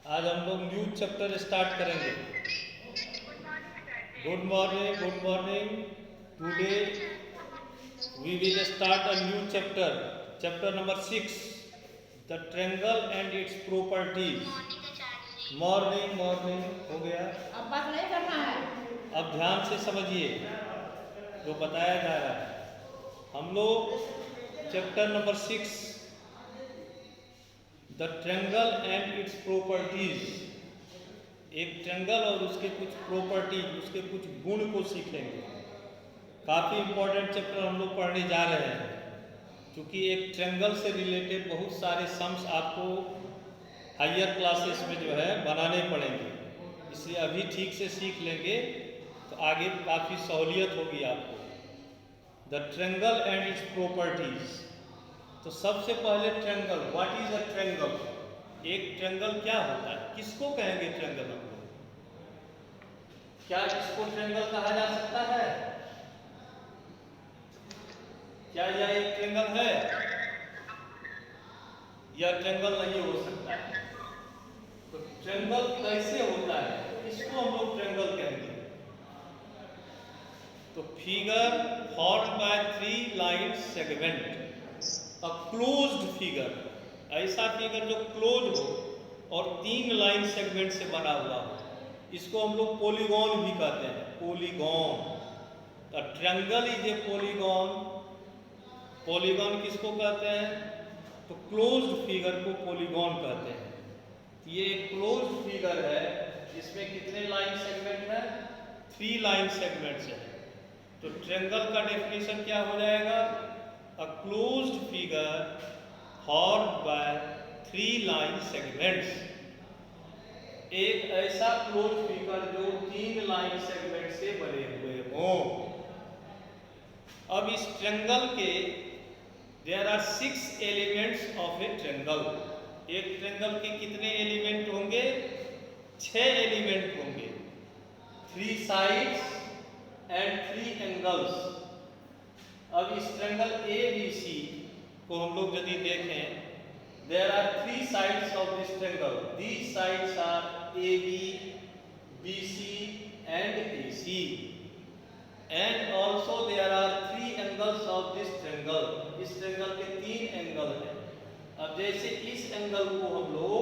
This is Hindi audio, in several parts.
आज हम लोग न्यू चैप्टर स्टार्ट करेंगे। Good morning, good morning. Today we will start a new chapter, chapter number 6, the triangle and its properties. Morning morning हो गया। अब बात नहीं करना है। अब ध्यान से समझिए जो बताया जा रहा है। हम लोग chapter number 6, the triangle and its properties, एक ट्रायंगल और उसके कुछ प्रॉपर्टीज, उसके कुछ गुण को सीखेंगे। काफ़ी इंपॉर्टेंट चैप्टर हम लोग पढ़ने जा रहे हैं, क्योंकि एक ट्रायंगल से रिलेटेड बहुत सारे सम्स आपको हायर क्लासेस में जो है बनाने पड़ेंगे। इसलिए अभी ठीक से सीख लेंगे तो आगे काफ़ी सहूलियत होगी आपको। The triangle and its properties. तो सबसे पहले triangle, what is a triangle? एक ट्रायंगल क्या होता है, किसको कहेंगे ट्रायंगल हम लोग? क्या इसको ट्रायंगल कहा जा सकता है? क्या यह एक ट्रायंगल है? यह ट्रायंगल नहीं हो सकता है। तो ट्रायंगल कैसे होता है, इसको हम लोग ट्रायंगल कहेंगे। तो figure formed by 3 line segment, a closed figure, ऐसा फिगर जो क्लोज हो और 3 लाइन सेगमेंट से बना हुआ हो, इसको हम लोग पॉलीगॉन भी कहते हैं। पॉलीगॉन, तो triangle is a polygon. Polygon किसको कहते हैं? तो क्लोज्ड फिगर को पॉलीगॉन कहते हैं। ये एक क्लोज्ड फिगर है, इसमें कितने लाइन सेगमेंट है? 3 लाइन सेगमेंट्स है। तो ट्रायंगल का डेफिनेशन क्या हो जाएगा? A closed figure formed by 3 line segments, एक ऐसा क्लोज फिगर जो 3 लाइन सेगमेंट से बने हुए हों। अब इस ट्रायंगल के there are 6 elements of a triangle. एक ट्रायंगल के कितने एलिमेंट होंगे? 6 एलिमेंट होंगे। 3 साइड्स एंड 3 एंगल्स। अब इस ट्रायंगल ए बी सी को हम लोग यदि देखें, there are 3 sides of this triangle. These sides are AB, BC and AC. And also there are 3 angles of this triangle. इस triangle के 3 एंगल हैं। अब जैसे इस एंगल को हम लोग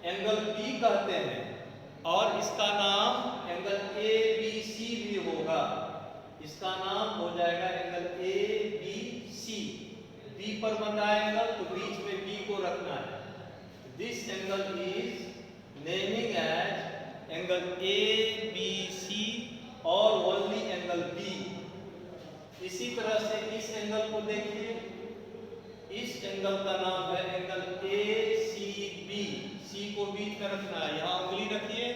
एंगल B कहते हैं, और इसका नाम एंगल ABC भी होगा। इसका नाम हो जाएगा एंगल ABC। B पर बन रहा है एंगल, तो बीच में B को रखना है। This angle is naming as angle ABC और ओनली एंगल B। इसी तरह से इस एंगल को देखिए, इस एंगल का नाम है एंगल ACB। C को बीच में रखना है, यहां उंगली रखिए।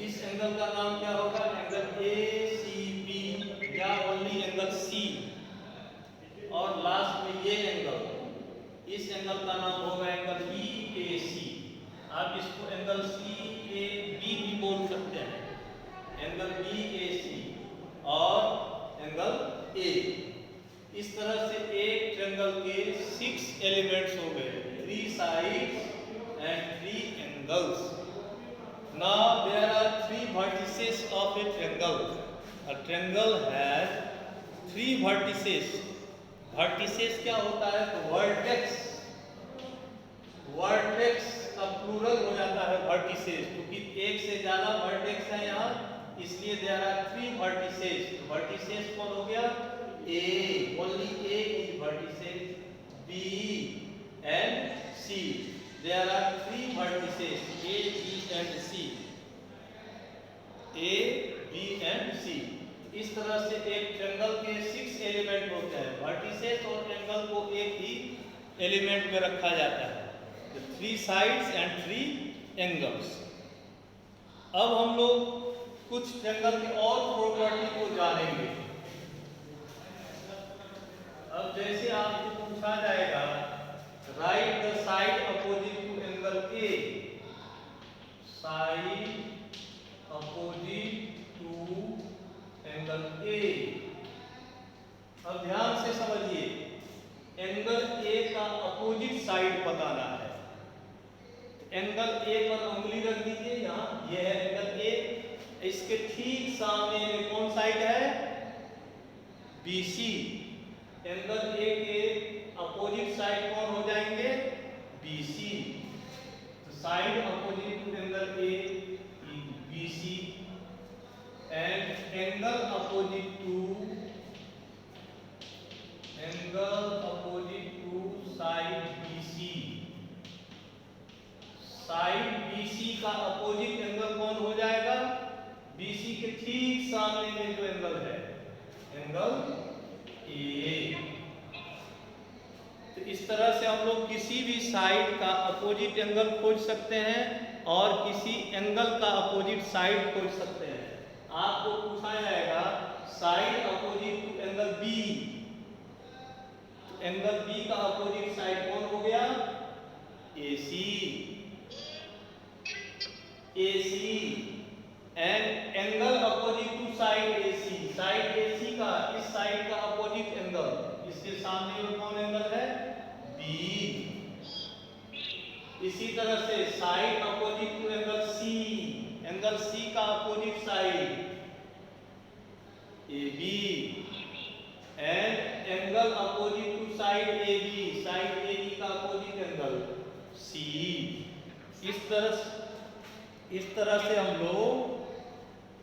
इस एंगल का नाम क्या होगा? एंगल ACB या ओनली एंगल C। और लास्ट में ये एंगल, इस एंगल का नाम होगा एंगल EAC। आप इसको एंगल CAB भी बोल सकते हैं, एंगल BAC और एंगल A। इस तरह से एक ट्रायंगल के 6 एलिमेंट्स हो गए, 3 sides and 3 angles. Now there are 3 vertices of a triangle. A triangle has 3 vertices. Vertices क्या होता है? तो vertex, vertex का प्लूरल हो जाता है vertices, क्योंकि एक से ज्यादा vertex है यहाँ, इसलिए there are 3 vertices. Vertices कौन हो गया? A, only A is vertices, B and C. There are 3 vertices, A, B and C. A, B and C. इस तरह से एक ट्रायंगल के 6 एलिमेंट होते हैं। वर्टिसेस और एंगल को एक ही एलिमेंट में रखा जाता है, 3 साइड्स एंड 3 एंगल्स। अब हम लोग कुछ ट्रायंगल की और प्रॉपर्टी को जानेंगे। अब जैसे आपको पूछा जाएगा, right the side opposite to angle A, side opposite to angle A. अब ध्यान से समझिए, एंगल ए का अपोजिट साइड बताना है। एंगल ए पर उंगली रख दीजिए, यहाँ ये है एंगल ए। इसके ठीक सामने में कौन साइड है? बीसी। एंगल ए के अपोजिट साइड कौन हो जाएंगे? बीसी। तो side opposite to angle A BC and angle opposite to side BC. Side BC का अपोजिट एंगल कौन हो जाएगा? बीसी के ठीक सामने में जो एंगल है, एंगल ए। तो इस तरह से हम लोग किसी भी साइड का अपोजिट एंगल खोज सकते हैं और किसी एंगल का अपोजिट साइड खोज सकते हैं। आपको पूछा जाएगा side opposite to angle B, angle B का अपोजिट साइड कौन हो गया? AC। AC and angle opposite to side AC, side AC का इस साइड का अपोजिट एंगल, इसके सामने में कौन एंगल है? B। इसी तरह से side opposite to angle C, angle C का opposite side AB and angle opposite to side AB, side AB का अपोजिट एंगल CE। इस तरह से हम लोग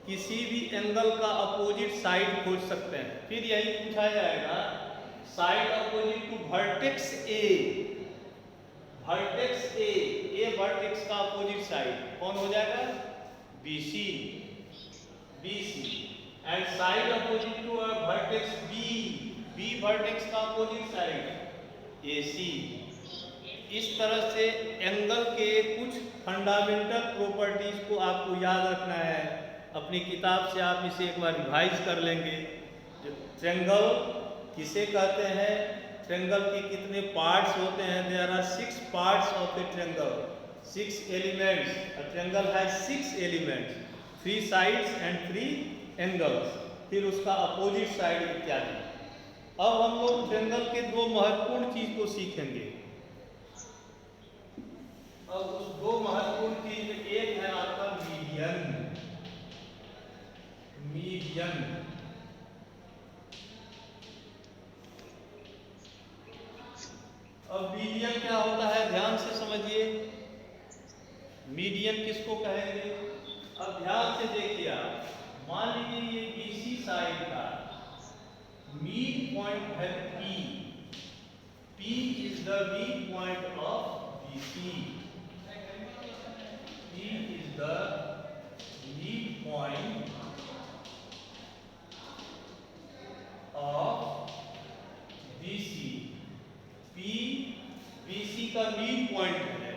किसी भी एंगल का अपोजिट साइड खोज सकते हैं। फिर यही पूछा जाएगा side opposite to vertex A, vertex A vertex का अपोजिट साइड कौन हो जाएगा? BC and side opposite to vertex B vertex का अपोजिट साइड AC। इस तरह से एंगल के कुछ फंडामेंटल प्रॉपर्टीज को आपको याद रखना है। अपनी किताब से आप इसे एक बार रिवाइज कर लेंगे। ट्रायंगल किसे कहते हैं? ट्रायंगल के कितने पार्ट्स होते हैं? There are 6 parts of a triangle, 6 elements. A triangle has 6 elements, 3 sides and 3 angles, फिर उसका अपोजिट साइड इत्यादि। अब हम लोग ट्रायंगल के दो महत्वपूर्ण चीज को सीखेंगे। अब उस दो महत्वपूर्ण चीज में एक है आपका मीडियन। अब मीडियन क्या होता है? ध्यान से समझिए, मीडियन किसको कहेंगे? अब ध्यान से देखिए आप, मान लीजिए ये BC साइड का मीड पॉइंट है P is the midpoint of BC। P is the midpoint of BC। P BC का मिड पॉइंट है।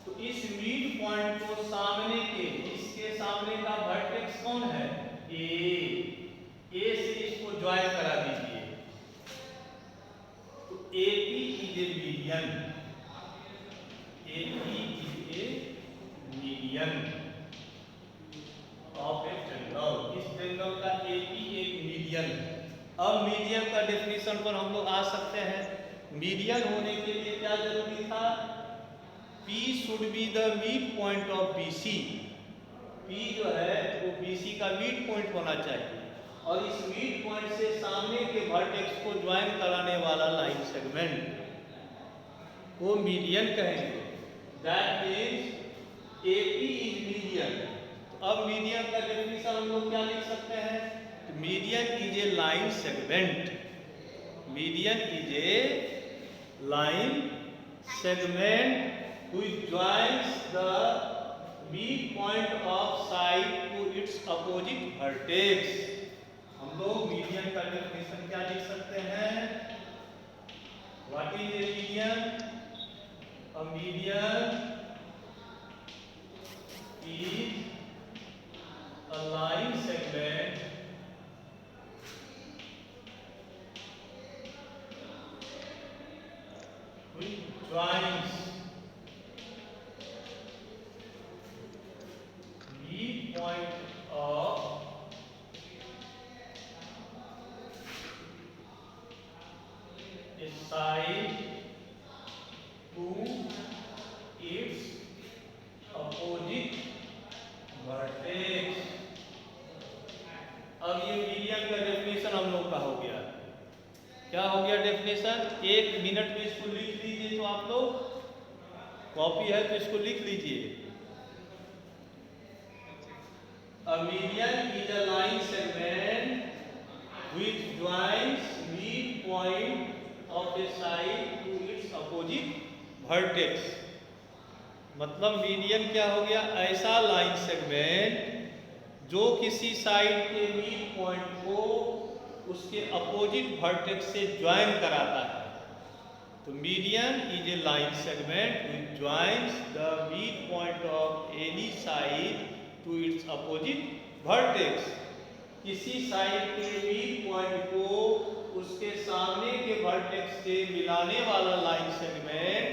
तो इस मिड पॉइंट को सामने के, इसके सामने का वर्टेक्स कौन है? A से इसको ज्वाइन करा दीजिए। तो AP is a median, AP is a median of a triangle. इस ट्रायंगल का AP एक मीडियन। अब मीडियन का डेफिनेशन पर हम लोग आ सकते हैं। मीडियन होने के लिए क्या जरूरी था? P should be the mid point of BC। P जो है वो BC का मिड पॉइंट होना चाहिए और इस मिड पॉइंट से सामने के वर्टेक्स को ज्वाइन कराने वाला लाइन सेगमेंट को मीडियन कहेंगे। That means AP is median. तो अब मीडियन का डेफिनेशन हम लोग क्या लिख सकते हैं? Median is a line segment. Median is a line segment which joins the midpoint of side to its opposite vertex। हम लोग मीडियन का डेफिनेशन क्या लिख सकते हैं? What is a median? A median is a line segment which joins midpoint of side to its opposite vertex। अब ये मीडियन का डेफिनेशन हम लोग का हो गया। क्या हो गया डेफिनेशन? 1 मिनट में इसको लिख लीजिए। तो आप लोग कॉपी है तो इसको लिख लीजिए। A median is a line segment which joins midpoint of a side to its opposite vertex। मतलब मीडियन क्या हो गया? ऐसा लाइन सेगमेंट जो किसी साइड के मिड पॉइंट को उसके अपोजिट वर्टेक्स से ज्वाइन कराता है। तो median is a line segment which joins the midpoint of any side to its opposite vertex। किसी साइड के मिड पॉइंट को उसके सामने के वर्टेक्स से मिलाने वाला लाइन सेगमेंट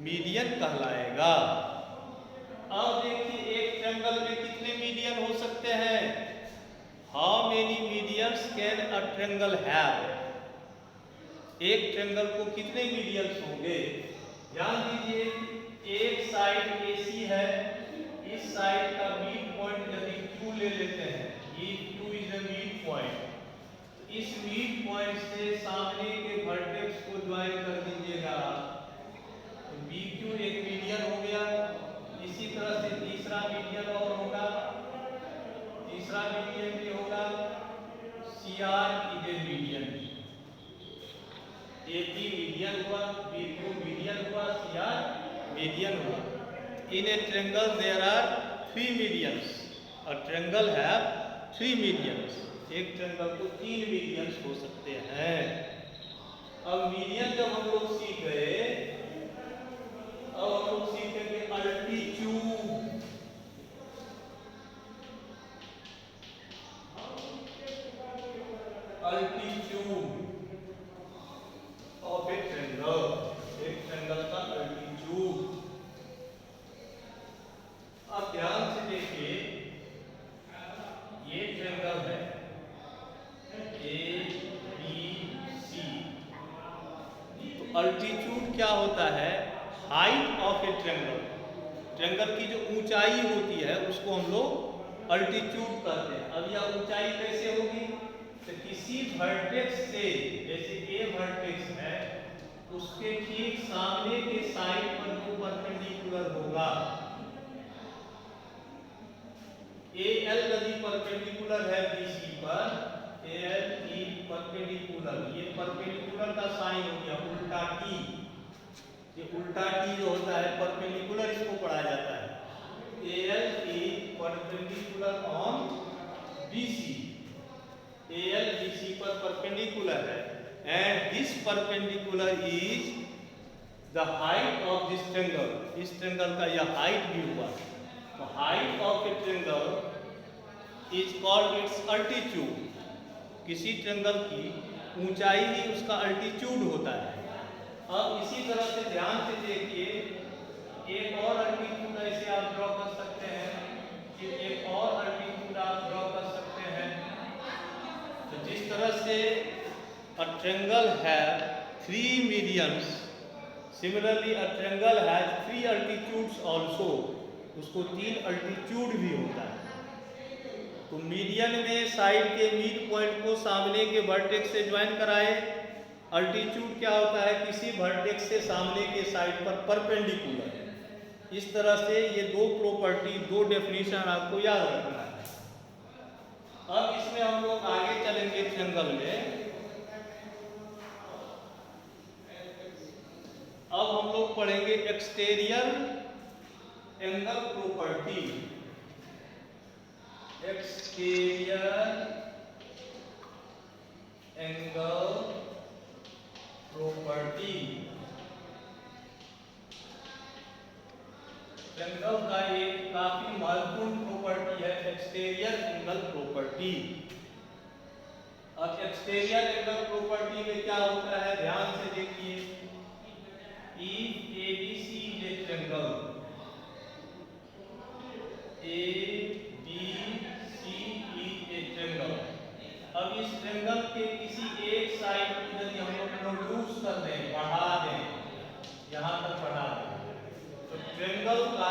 मीडियन कहलाएगा। अब देखिए एक ट्रायंगल में कितने मीडियन हो सकते हैं? How many medians can a triangle have? एक ट्रायंगल को कितने मीडियंस होंगे? ध्यान दीजिए, एक साइड AC है, इस साइड का मिड पॉइंट यदि Q ले लेते हैं, ये Q is the mid point, इस मिड पॉइंट से सामने के वर्टेक्स को ज्वाइन कर दीजिएगा तो BQ एक मीडियन हो गया। इसी तरह से तीसरा मीडियन और होगा, तीसरा मीडियन भी होगा। CR is a median, AP median हुआ, BQ मीडियन हुआ, CR मीडियन हुआ। In a triangle there are 3 medians। A triangle have 3 medians। एक ट्रायंगल को 3 मीडियंस हो सकते हैं। अब मीडियन जब हम लोग सीख गए, अब हम लोग सीखेंगे altitude. Altitude of a triangle, एक ट्रायंगल का अल्टीट्यूड। अब ध्यान से देखिए, ये ट्रायंगल है ABC। तो अल्टीट्यूड क्या होता है? Height of a triangle. Triangle की जो ऊंचाई होती है उसको हम लोग अल्टीट्यूड कहते हैं। अब यह ऊंचाई कैसे होगी? तो किसी वर्टेक्स से, जैसे A वर्टेक्स है, उसके ठीक सामने के साइड पर जो परपेंडिकुलर होगा, AL यदि परपेंडिकुलर है BC पर, AL की परपेंडिकुलर, ये परपेंडिकुलर का साइन हो गया उल्टा T। ये उल्टा T जो होता है परपेंडिकुलर, इसको पढ़ा जाता है। AL की perpendicular on BC, AL BC पर परपेंडिकुलर है, and this perpendicular is the height of this triangle. इस ट्रायंगल का यह हाइट भी हुआ। तो height of a triangle is called its altitude. किसी ट्रायंगल की ऊंचाई ही उसका अल्टीट्यूड होता है। अब इसी तरह से ध्यान से देखिए, एक और अल्टीट्यूड ऐसे आप ड्रॉ कर सकते हैं, फिर एक और अल्टीट्यूड आप ड्रॉ कर सकते हैं। तो जिस तरह से a triangle have 3 medians, similarly a triangle has 3 altitudes also. उसको 3 अल्टीट्यूड भी होता है। तो मीडियन में साइड के मिड पॉइंट को सामने के वर्टेक्स से ज्वाइन कराए। अल्टीट्यूड क्या होता है? किसी वर्टेक्स से सामने के साइड पर परपेंडिकुलर। इस तरह से ये 2 प्रॉपर्टी, 2 डेफिनेशन आपको याद रखना है। अब इसमें हम लोग आगे चलेंगे ट्रायंगल में। अब हम लोग पढ़ेंगे exterior angle property. Exterior angle property triangle का एक काफी महत्वपूर्ण प्रॉपर्टी है, एक्सटीरियर एंगल प्रॉपर्टी। अब एक्सटीरियर एंगल प्रॉपर्टी में क्या होता है? ध्यान से देखिए, if ABC is a triangle, ABC is a triangle। अब इस ट्रेंगल के किसी एक साइड को यदि हम लोग प्रोड्यूस कर दें, बढ़ा दें, यहाँ तक बढ़ा दें, तो ट्रेंगल का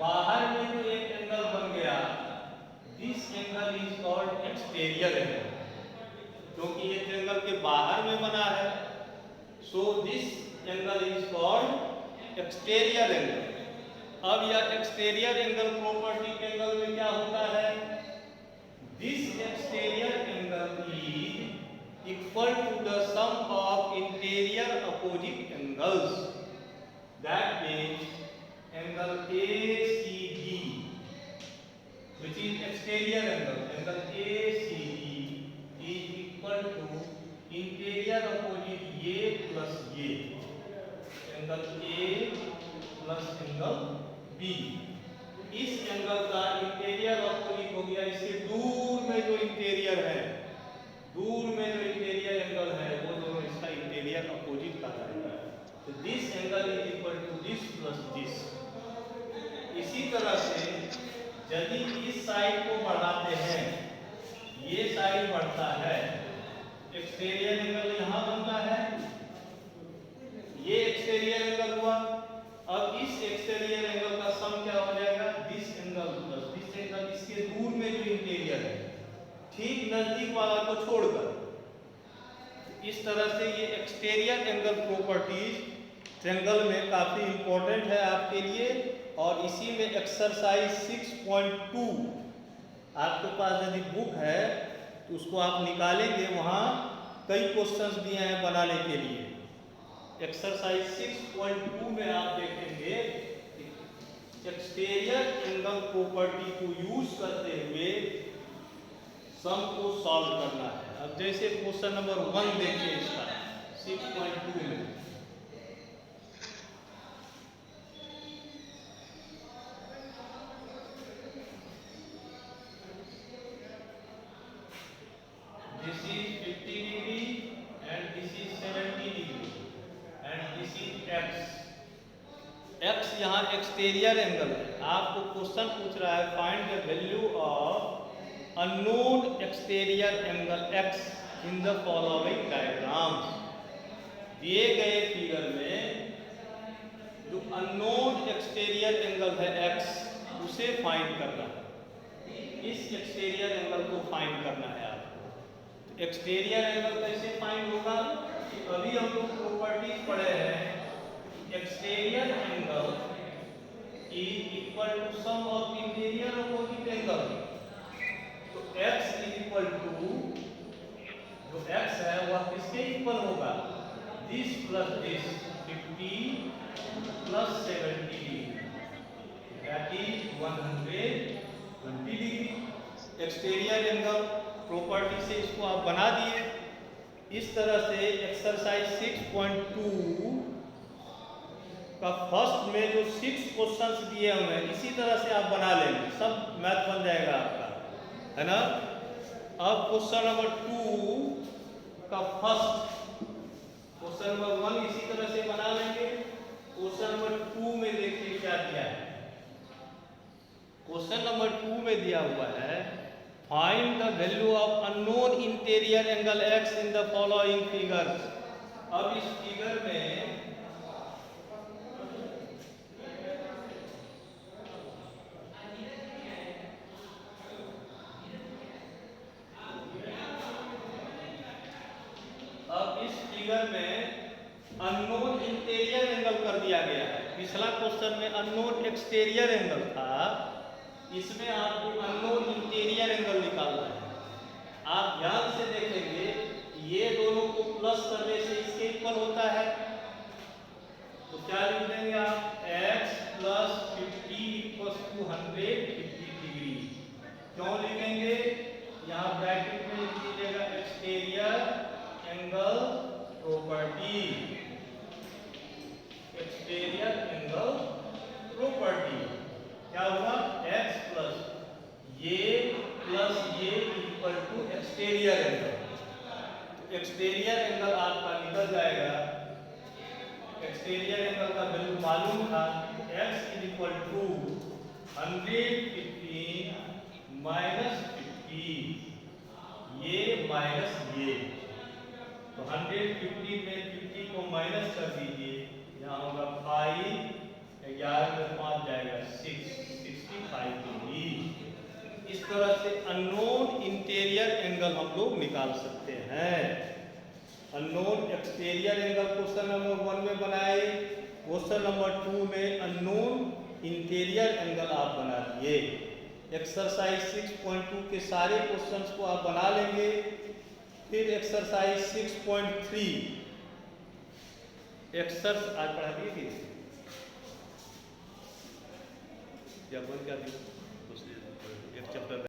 बाहर में जो एक एंगल बन गया, this angle is called exterior angle, क्योंकि ये ट्रेंगल के बाहर में बना है, so this angle is called exterior angle. अब यह एक्सटीरियर एंगल प्रॉपर्टी एंगल में क्या होता है, this exterior angle is equal to the sum of interior opposite angles, that means angle ACD which is exterior angle ACD is equal to interior opposite A plus A, angle A plus angle B। इस एंगल का इंटीरियर अपोजिट हो गया, इससे दूर में जो इंटीरियर है, दूर में जो इंटीरियर एंगल है वो दोनों इसका इंटीरियर अपोजिट कहलाएगा। तो this angle is equal to this plus this. इसी तरह से यदि इस साइड को बढ़ाते हैं, ये साइड बढ़ता है, एक्सटीरियर एंगल यहाँ बनता है, ये एक्सटीरियर एंगल हुआ। अब इस एक्सटीरियर एंगल का सम क्या हो जाएगा, this angle plus this angle, इसके दूर में जो इंटीरियर है, ठीक नजदीक वाला को छोड़कर। इस तरह से ये एक्सटीरियर एंगल प्रॉपर्टीज ट्रेंगल में काफी इंपॉर्टेंट है आपके लिए। और इसी में एक्सरसाइज 6.2 आपके पास यदि बुक है तो उसको आप निकालेंगे, वहाँ कई क्वेश्चंस दिए हैं बनाने के लिए। एक्सरसाइज 6.2 में आप देखेंगे एक्सटीरियर एंगल प्रॉपर्टी को यूज करते हुए सम को सॉल्व करना है। अब जैसे क्वेश्चन नंबर 1 देखिए इसका 6.2 में, this is 50 degree and this is 70 degree and this is x। x यहाँ एक्सटीरियर एंगल है। आपको क्वेश्चन पूछ रहा है find the value of unknown exterior angle x in the following diagrams. दिए गए फिगर में जो अननोन एक्सटीरियर एंगल है x, उसे फाइंड करना है। इस एक्सटीरियर एंगल को फाइंड करना है आपको। एक्सटीरियर एंगल कैसे फाइंड होगा, अभी हम लोग प्रॉपर्टीज पढ़े हैं, exterior angle is equal to sum of interior opposite angle. तो x इज इक्वल टू, जो x है वह किसके इक्वल होगा, this plus this, 50 plus 70 that is 120 degree. Exterior angle property से इसको आप बना दिए। इस तरह से एक्सरसाइज 6.2 का फर्स्ट में जो 6 क्वेश्चंस दिए हुए हैं, इसी तरह से आप बना लेंगे, सब मैथ बन जाएगा आपका, है ना। अब क्वेश्चन नंबर 2 का फर्स्ट, क्वेश्चन नंबर 1 इसी तरह से बना लेंगे। क्वेश्चन नंबर 2 में देखिए क्या दिया है। क्वेश्चन नंबर 2 में दिया हुआ है find the value of unknown interior angle x in the following figures. अब इस फिगर में अननोन इंटीरियर एंगल कर दिया गया है। पिछला क्वेश्चन में अननोन एक्सटीरियर एंगल था, इसमें आपको अननोन इंटीरियर एंगल निकालना है। आप ध्यान से देखेंगे, ये दोनों को प्लस करने से इसके इक्वल होता है, तो क्या लिख देंगे आप, x plus 50 equals to 150 degree. क्यों लिखेंगे, यहाँ ब्रैकेट में लिख दीजिएगा exterior angle property, exterior angle property. क्या हुआ, x प्लस ये इक्वल टू एक्सटीरियर एंगल। तो एक्सटीरियर एंगल आपका निकल जाएगा, एक्सटीरियर एंगल का वैल्यू मालूम था, x is equal to 115 minus 50 minus ये, तो 150 में 50 को माइनस कर दीजिए, यहाँ होगा 5, 11 में 5 जाएगा 6, 65 डिग्री। इस तरह से अननोन इंटीरियर एंगल हम लोग निकाल सकते हैं। Unknown exterior angle question number 1 में बनाए, क्वेश्चन नंबर 2 में अननोन इंटीरियर एंगल आप बना लिए। एक्सरसाइज 6.2 के सारे क्वेश्चंस को आप बना लेंगे। फिर एक्सरसाइज 6.3 आज पढ़ा दिए या बोल क्या एक चैप्टर